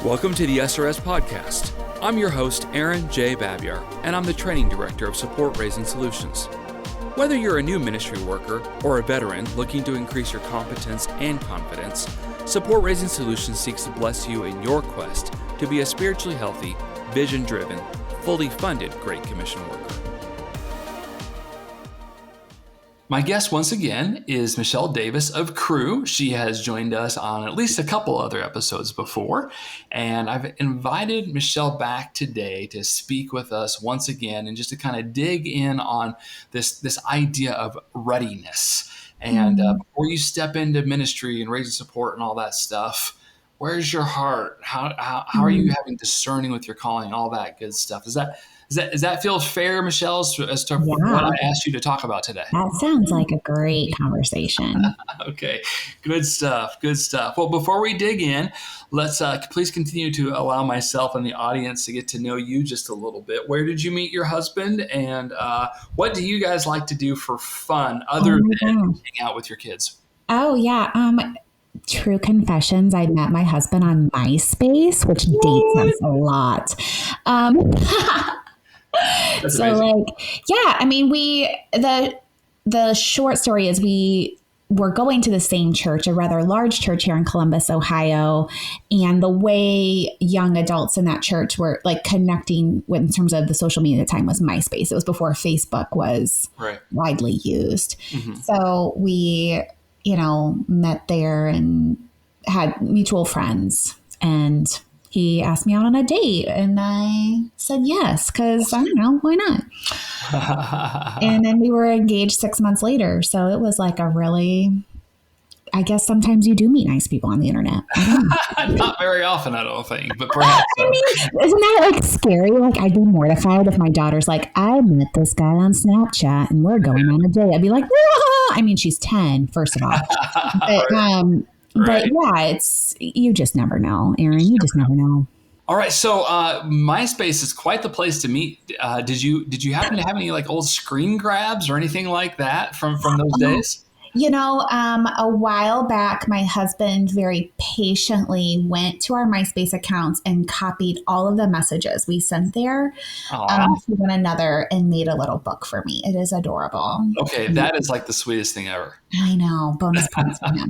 Welcome to the SRS Podcast. I'm your host, Aaron J. Babyar, and I'm the Training Director of Support Raising Solutions. Whether you're a new ministry worker or a veteran looking to increase your competence and confidence, Support Raising Solutions seeks to bless you in your quest to be a spiritually healthy, vision-driven, fully funded Great Commission worker. My guest once again is Michele Davis of Cru. She has joined us on at least a couple other episodes before, and I've invited Michele back today to speak with us once again and just to kind of dig in on this idea of readiness. And before you step into ministry and raising support and all that stuff, where's your heart? How are you having discerning with your calling, all that good stuff? Does that feel fair, Michele, as to what I asked you to talk about today? That sounds like a great conversation. Okay, good stuff. Well, before we dig in, let's please continue to allow myself and the audience to get to know you just a little bit. Where did you meet your husband, and what do you guys like to do for fun other than hanging out with your kids? Oh, yeah. True confessions. I met my husband on MySpace, which dates us a lot. That's so amazing. I mean, the short story is we were going to the same church, a rather large church here in Columbus, Ohio. And the way young adults in that church were like connecting with, in terms of the social media at the time, was MySpace. It was before Facebook was widely used. Mm-hmm. So we, met there and had mutual friends, and he asked me out on a date, and I said yes, because I don't know, why not? And then we were engaged 6 months later. So it was like I guess sometimes you do meet nice people on the internet. Not very often, I don't think, but perhaps so. I mean, isn't that like scary? Like, I'd be mortified if my daughter's like, I met this guy on Snapchat and we're going on a date. I'd be like, whoa! I mean, she's 10, first of all. But, But yeah, you just never know, Aaron. You just never know. All right, so MySpace is quite the place to meet. Did you happen to have any like old screen grabs or anything like that from those days? A while back, my husband very patiently went to our MySpace accounts and copied all of the messages we sent there to one another and made a little book for me. It is adorable. Okay, that is like the sweetest thing ever. I know. Bonus points for him.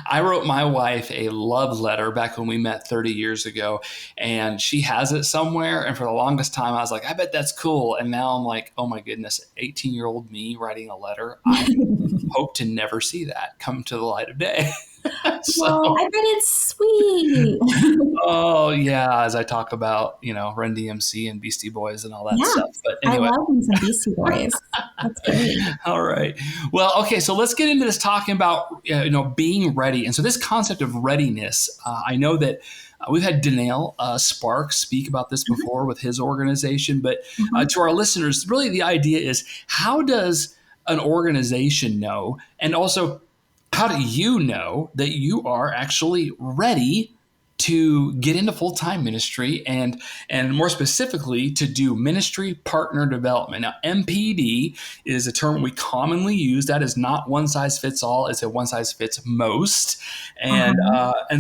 I wrote my wife a love letter back when we met 30 years ago, and she has it somewhere. And for the longest time, I was like, I bet that's cool. And now I'm like, oh my goodness, 18-year-old me writing a letter. I hope to never see that come to the light of day. Well, I bet it's sweet. Oh yeah, as I talk about, Run DMC and Beastie Boys and all that stuff. But anyway. I love me some Beastie Boys. That's great. All right. Well, okay, so let's get into this talking about being ready. And so this concept of readiness, I know that we've had Danielle Sparks speak about this before with his organization, but to our listeners, really the idea is, how does an organization know, and also how do you know that you are actually ready to get into full-time ministry and more specifically to do ministry partner development? Now, MPD is a term we commonly use. That is not one size fits all. It's a one size fits most. And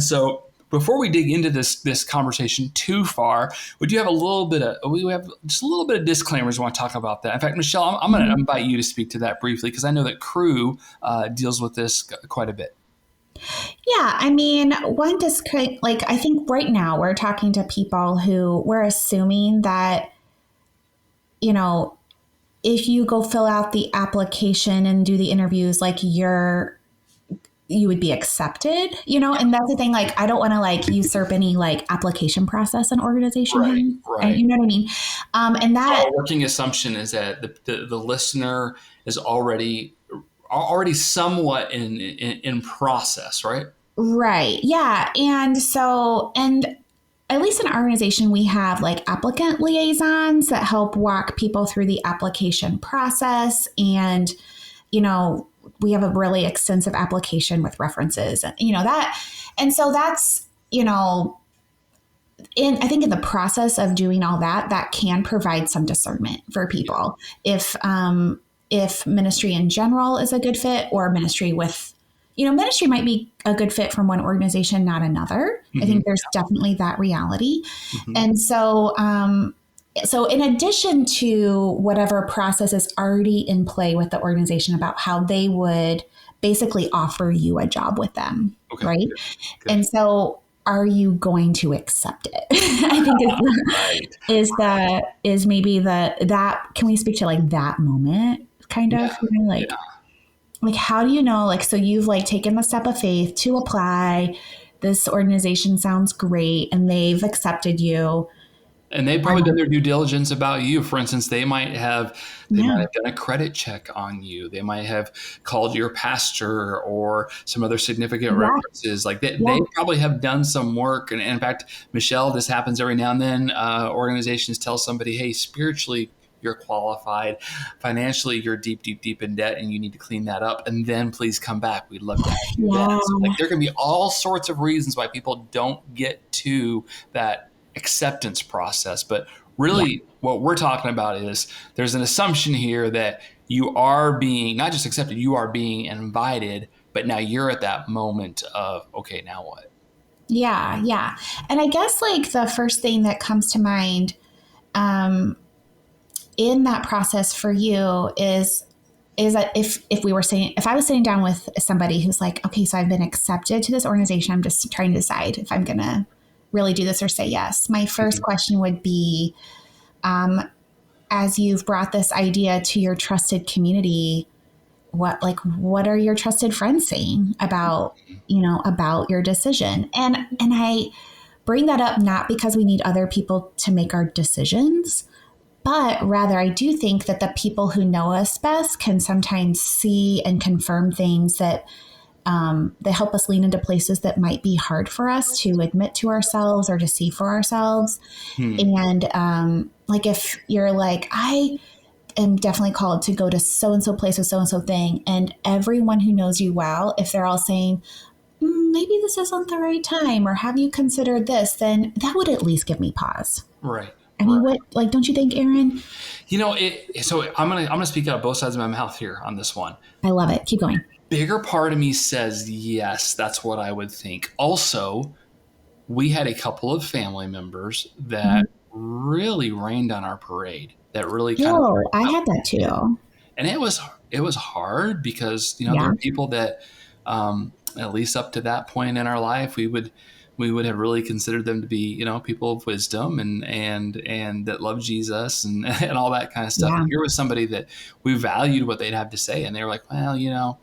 so before we dig into this conversation too far, we have just a little bit of disclaimers we want to talk about that. In fact, Michele, I'm going to invite you to speak to that briefly, because I know that Cru deals with this quite a bit. Yeah, I mean, I think right now we're talking to people who we're assuming that, if you go fill out the application and do the interviews, like you would be accepted, and that's the thing. Like, I don't want to like usurp any like application process and organization. Right. You know what I mean? And that our working assumption is that the listener is already somewhat in process, right? Right. Yeah. And so, at least in our organization, we have like applicant liaisons that help walk people through the application process. And, we have a really extensive application with references and, that. And so that's, I think in the process of doing all that can provide some discernment for people. If ministry in general is a good fit, or ministry with ministry might be a good fit from one organization, not another. I Mm-hmm. think there's definitely that reality. Mm-hmm. And so in addition to whatever process is already in play with the organization about how they would basically offer you a job with them, Okay. right? Good. Good. And so are you going to accept it? I think Right. is maybe that can we speak to like that moment kind Yeah. of, Yeah. like how do you know, like, so you've like taken the step of faith to apply, this organization sounds great and they've accepted you. And they've probably done their due diligence about you. For instance, they might Yeah. have done a credit check on you. They might have called your pastor or some other significant Yeah. references. Like Yeah. they probably have done some work. And in fact, Michelle, this happens every now and then. Organizations tell somebody, "Hey, spiritually, you're qualified. Financially, you're deep, deep, deep in debt, and you need to clean that up. And then please come back. We'd love to have you then." Yeah. So, like, there can be all sorts of reasons why people don't get to that acceptance process. But Yeah. really, what we're talking about is there's an assumption here that you are being not just accepted, you are being invited, but now you're at that moment of, okay, now what? Yeah. Yeah. And I guess like the first thing that comes to mind um, in that process for you is that if I was sitting down with somebody who's like, okay, so I've been accepted to this organization, I'm just trying to decide if I'm gonna really do this or say yes. My first Mhm. question would be, as you've brought this idea to your trusted community, what are your trusted friends saying about about your decision? And I bring that up not because we need other people to make our decisions, but rather, I do think that the people who know us best can sometimes see and confirm things that help us lean into places that might be hard for us to admit to ourselves or to see for ourselves. Hmm. And like if you're like, I am definitely called to go to so and so place with so and so thing, and everyone who knows you well, if they're all saying, maybe this isn't the right time, or have you considered this, then that would at least give me pause. Right. I mean, Right. what, like, don't you think, Aaron? So I'm gonna speak out of both sides of my mouth here on this one. I love it. Keep going. Bigger part of me says yes, that's what I would think. Also, we had a couple of family members that Mhm. really rained on our parade. That really kind of, Oh, I had that too. and it was hard because there Yeah. are people that at least up to that point in our life we would have really considered them to be people of wisdom and that love Jesus and and all that kind of stuff. Yeah. And here was somebody that we valued what they'd have to say, and they were like, well,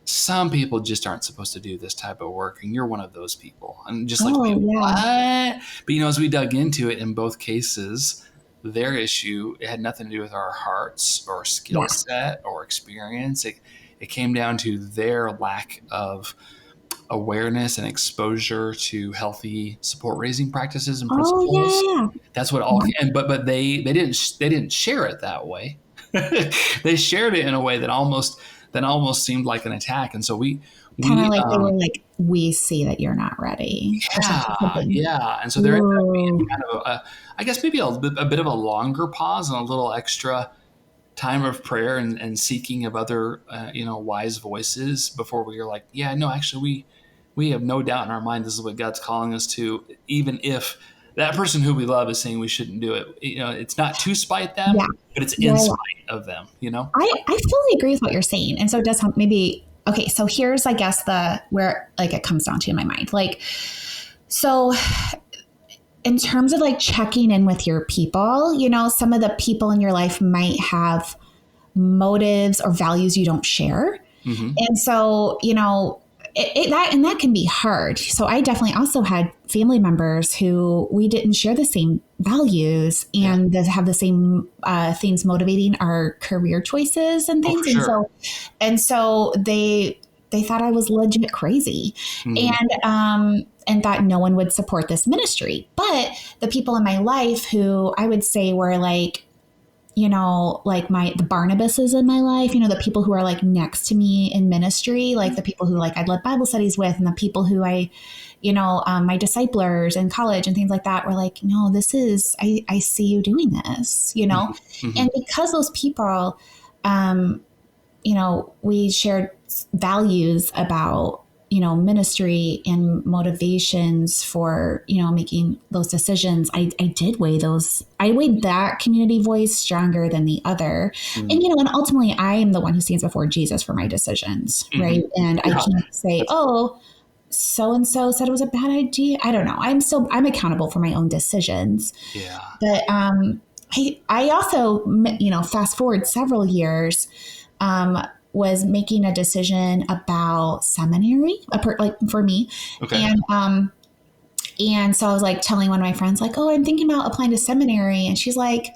some people just aren't supposed to do this type of work, and you're one of those people. And just like, Oh, wait, yeah. what? But as we dug into it, in both cases, their issue, it had nothing to do with our hearts or skill Yeah. set or experience. It came down to their lack of awareness and exposure to healthy support raising practices and Oh, principles. yeah. That's what all. Yeah. And but they didn't share it that way. They shared it in a way that almost seemed like an attack. And so we Kind of we like they were like, we see that you're not ready or something. yeah, yeah. And so there ended up being Whoa. kind of I guess maybe a bit of a longer pause and a little extra time of prayer and seeking of other wise voices before we were like, yeah, no, actually we have no doubt in our mind this is what God's calling us to, even if that person who we love is saying we shouldn't do it. It's not to spite them, Yeah. but it's Yeah. in Yeah. spite of them. I fully agree with what you're saying. And so it does maybe, okay, so here's, I guess, where like it comes down to in my mind. Like, so in terms of like checking in with your people, some of the people in your life might have motives or values you don't share. Hmm. And so, that can be hard. So I definitely also had family members who we didn't share the same values Yeah. and that have the same things motivating our career choices and Oh, for things. sure. And so they thought I was legit crazy, Hmm. and thought no one would support this ministry. But the people in my life who I would say were like, like the Barnabases in my life, the people who are like next to me in ministry, like the people who like I'd led Bible studies with, and the people who my disciplers in college and things like that were like, no, I see you doing this. Hmm. And because those people, we shared values about, ministry and motivations for, making those decisions, I did weigh those. I weighed that community voice stronger than the other. And, Mm. and ultimately I am the one who stands before Jesus for my decisions, Hmm. right? And I Yeah. can't say, That's, oh, so and so said it was a bad idea. I don't know. I'm accountable for my own decisions. yeah. But I also, fast forward several years, was making a decision about seminary, like for me, Okay. and so I was like telling one of my friends, like, oh, I'm thinking about applying to seminary, and she's like,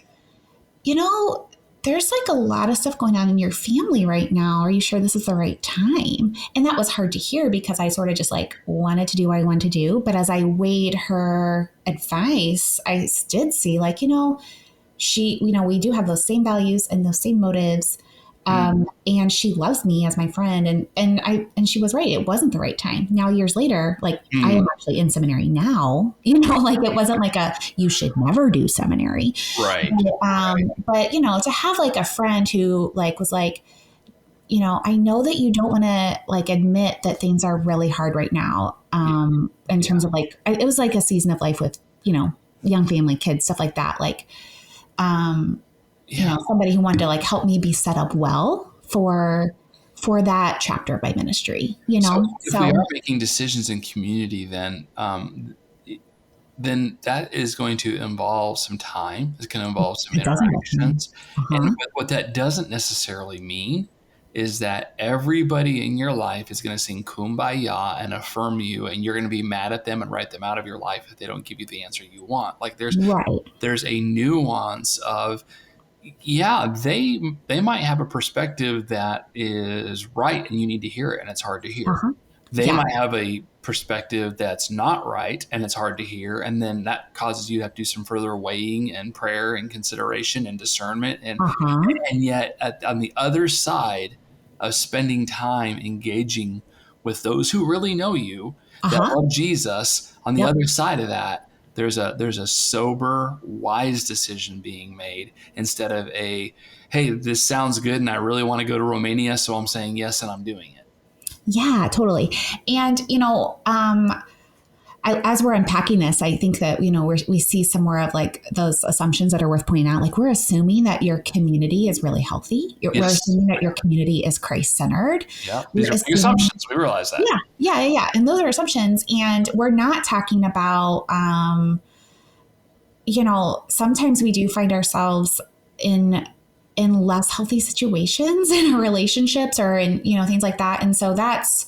you know. There's like a lot of stuff going on in your family right now. Are you sure this is the right time? And that was hard to hear because I sort of just like wanted to do what I wanted to do. But as I weighed her advice, I did see like, we do have those same values and those same motives. Mm. And she loves me as my friend. And she was right. It wasn't the right time. Now, years later, like I Mm. am actually in seminary now, like it wasn't like you should never do seminary. Right. Right. But, to have like a friend who like was like, I know that you don't want to like admit that things are really hard right now. Yeah. In Yeah. terms of like, it was like a season of life with, young family, kids, stuff like that. Like, um, Yeah. somebody who wanted to like help me be set up well for that chapter of my ministry, So if we are So making decisions in community, then that is going to involve some time. It's going to involve some it doesn't help me. interactions. And Uh-huh. what that doesn't necessarily mean is that everybody in your life is going to sing kumbaya and affirm you, and you're going to be mad at them and write them out of your life if they don't give you the answer you want. Like Right. there's a nuance of, yeah, they might have a perspective that is right and you need to hear it and it's hard to hear. Uh-huh. They Yeah. might have a perspective that's not right and it's hard to hear, and then that causes you to have to do some further weighing and prayer and consideration and discernment. Uh-huh. And yet on the other side of spending time engaging with those who really know you, that Uh-huh. love Jesus, on the Yep. other side of that, there's a sober, wise decision being made instead of a, hey, this sounds good and I really want to go to Romania, so I'm saying yes and I'm doing it. Yeah, totally. And, as we're unpacking this, I think that, we see some more of like those assumptions that are worth pointing out. Like we're assuming that your community is really healthy. We're Yes. assuming that your community is Christ centered. Yeah. These We're are big assuming, assumptions. We realize that. yeah, yeah, yeah, yeah. And those are assumptions. And we're not talking about, sometimes we do find ourselves in less healthy situations in our relationships or in things like that, and so that's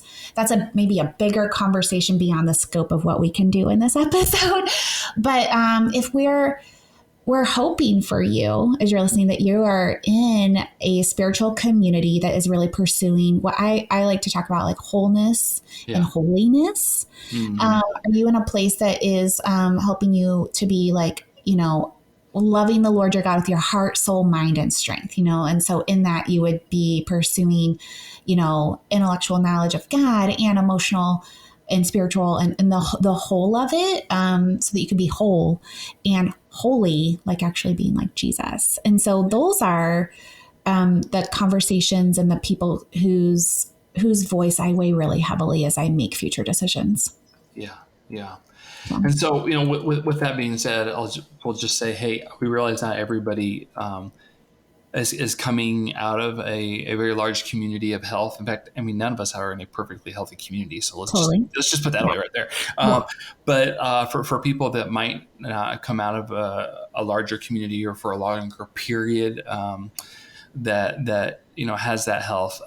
a maybe a bigger conversation beyond the scope of what we can do in this episode. But if we're hoping for you as you're listening that you are in a spiritual community that is really pursuing what I like to talk about, like wholeness and Yeah. holiness. Mm-hmm. Are you in a place that is helping you to be like, loving the Lord your God with your heart, soul, mind, and strength, And so in that you would be pursuing, intellectual knowledge of God and emotional and spiritual and the whole of it, so that you can be whole and holy, like actually being like Jesus. And so those are the conversations and the people whose voice I weigh really heavily as I make future decisions. Yeah. Yeah. So, And so, with that being said, we'll just say, hey, we realize not everybody is coming out of a very large community of health. In fact, I mean, none of us are in a perfectly healthy community. So totally. let's just put that Yeah. away right there. Yeah. But for people that might come out of a larger community or for a longer period, that has that health,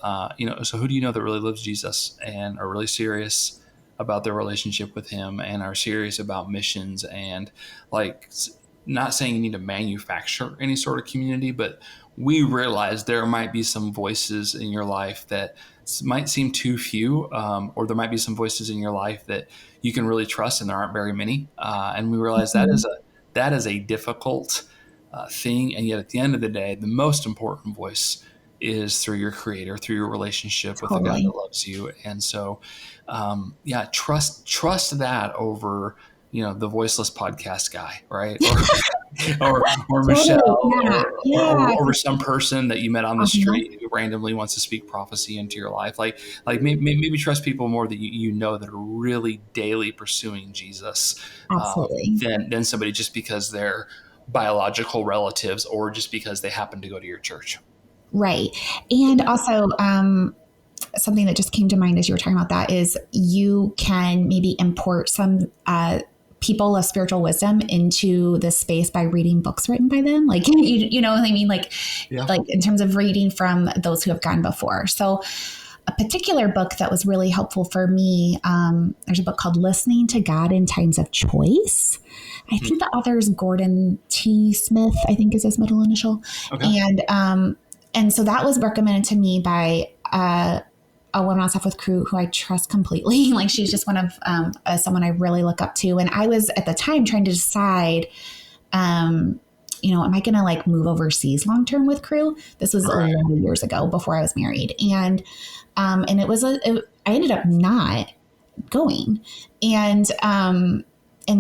so who do you know that really loves Jesus and are really serious about their relationship with him and are serious about missions, and like, not saying you need to manufacture any sort of community, but we realize there might be some voices in your life that might seem too few, or there might be some voices in your life that you can really trust, and there aren't very many. And we realize Mhm. that is a difficult thing, and yet at the end of the day, the most important voice is through your Creator, through your relationship with the God that Totally. loves you. And so, yeah, trust that over the voiceless podcast guy, right? Or Michelle, or some person that you met on the street who randomly wants to speak prophecy into your life. Like maybe trust people more that that are really daily pursuing Jesus, Absolutely. than somebody just because they're biological relatives or just because they happen to go to your church. Right. And also, something that just came to mind as you were talking about that is you can maybe import some people of spiritual wisdom into this space by reading books written by them. Like, you know what I mean? Like in terms of reading from those who have gone before. So a particular book that was really helpful for me, there's a book called Listening to God in Times of Choice. I think the author is Gordon T. Smith, I think is his middle initial. Okay. And so that was recommended to me by a woman on Staff with Cru who I trust completely. Like she's just one of someone I really look up to. And I was at the time trying to decide, am I going to like move overseas long term with Cru? This was a lot of years ago before I was married, and it was I ended up not going, and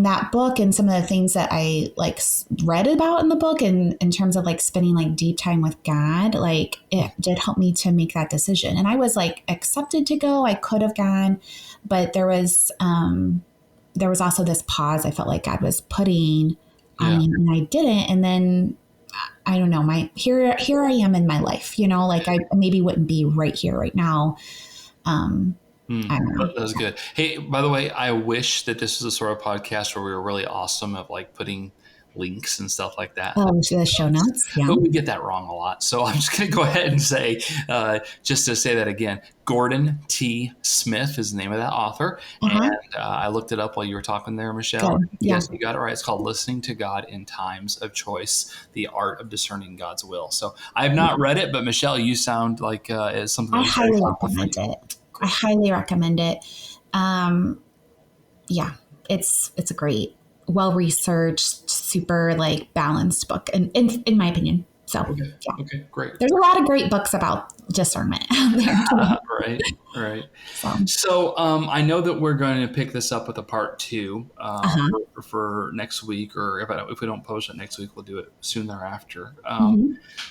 that book and some of the things that I like read about in the book and in terms of like spending like deep time with God, like it did help me to make that decision. And I was like accepted to go. I could have gone, but there was also this pause I felt like God was putting on me, and I didn't. And then I don't know, here I am in my life, like I maybe wouldn't be right here right now. That was good. Hey, by the way, I wish that this was a sort of podcast where we were really awesome at like putting links and stuff like that. Oh, to the show notes. Yeah. But we get that wrong a lot. So I'm just going to go ahead and say, just to say that again, Gordon T. Smith is the name of that author. And I looked it up while you were talking there, Michelle. Good. Yeah. Yes, you got it right. It's called Listening to God in Times of Choice, The Art of Discerning God's Will. So I have not read it, but Michelle, you sound like it's something. I highly recommend it. I highly recommend it. It's a great, well-researched, super like balanced book, and in my opinion. So, okay, great. There's a lot of great books about discernment out there. Right. So I know that we're going to pick this up with a part 2 for next week, or if we don't post it next week, we'll do it soon thereafter.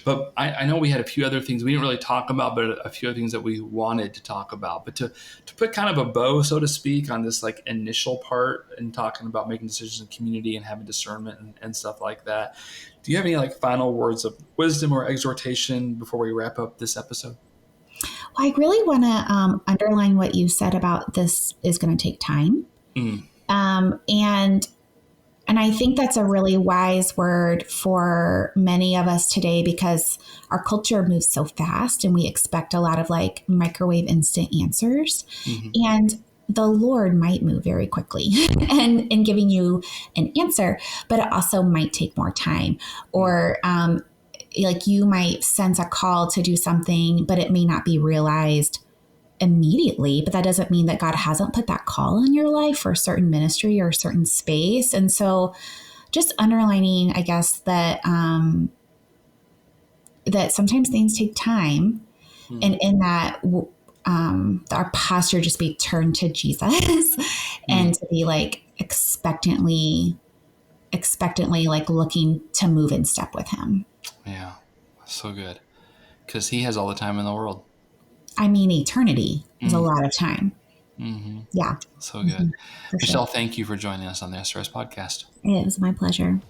But I know we had a few other things we didn't really talk about, but a few other things that we wanted to talk about. But to put kind of a bow, so to speak, on this like initial part and talking about making decisions in community and having discernment and stuff like that, do you have any like final words of wisdom or exhortation before we wrap up this episode? Well, I really want to underline what you said about this is going to take time. And I think that's a really wise word for many of us today, because our culture moves so fast and we expect a lot of like microwave instant answers. And the Lord might move very quickly and in giving you an answer, but it also might take more time. Or like you might sense a call to do something, but it may not be realized immediately. But that doesn't mean that God hasn't put that call in your life for a certain ministry or a certain space. And so just underlining, I guess, that that sometimes things take time, and in that our posture just be turned to Jesus and to be like expectantly like looking to move in step with him. Yeah, so good. Because he has all the time in the world. I mean, eternity is a lot of time. Yeah. So good. Michelle, thank you for joining us on the SRS podcast. It was my pleasure.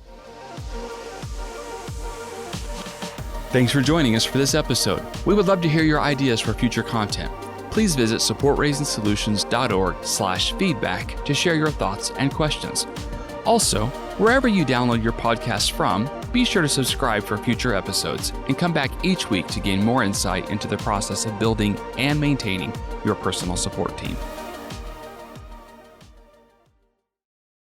Thanks for joining us for this episode. We would love to hear your ideas for future content. Please visit supportraisedsolutions.org/feedback to share your thoughts and questions. Also, wherever you download your podcast from, be sure to subscribe for future episodes and come back each week to gain more insight into the process of building and maintaining your personal support team.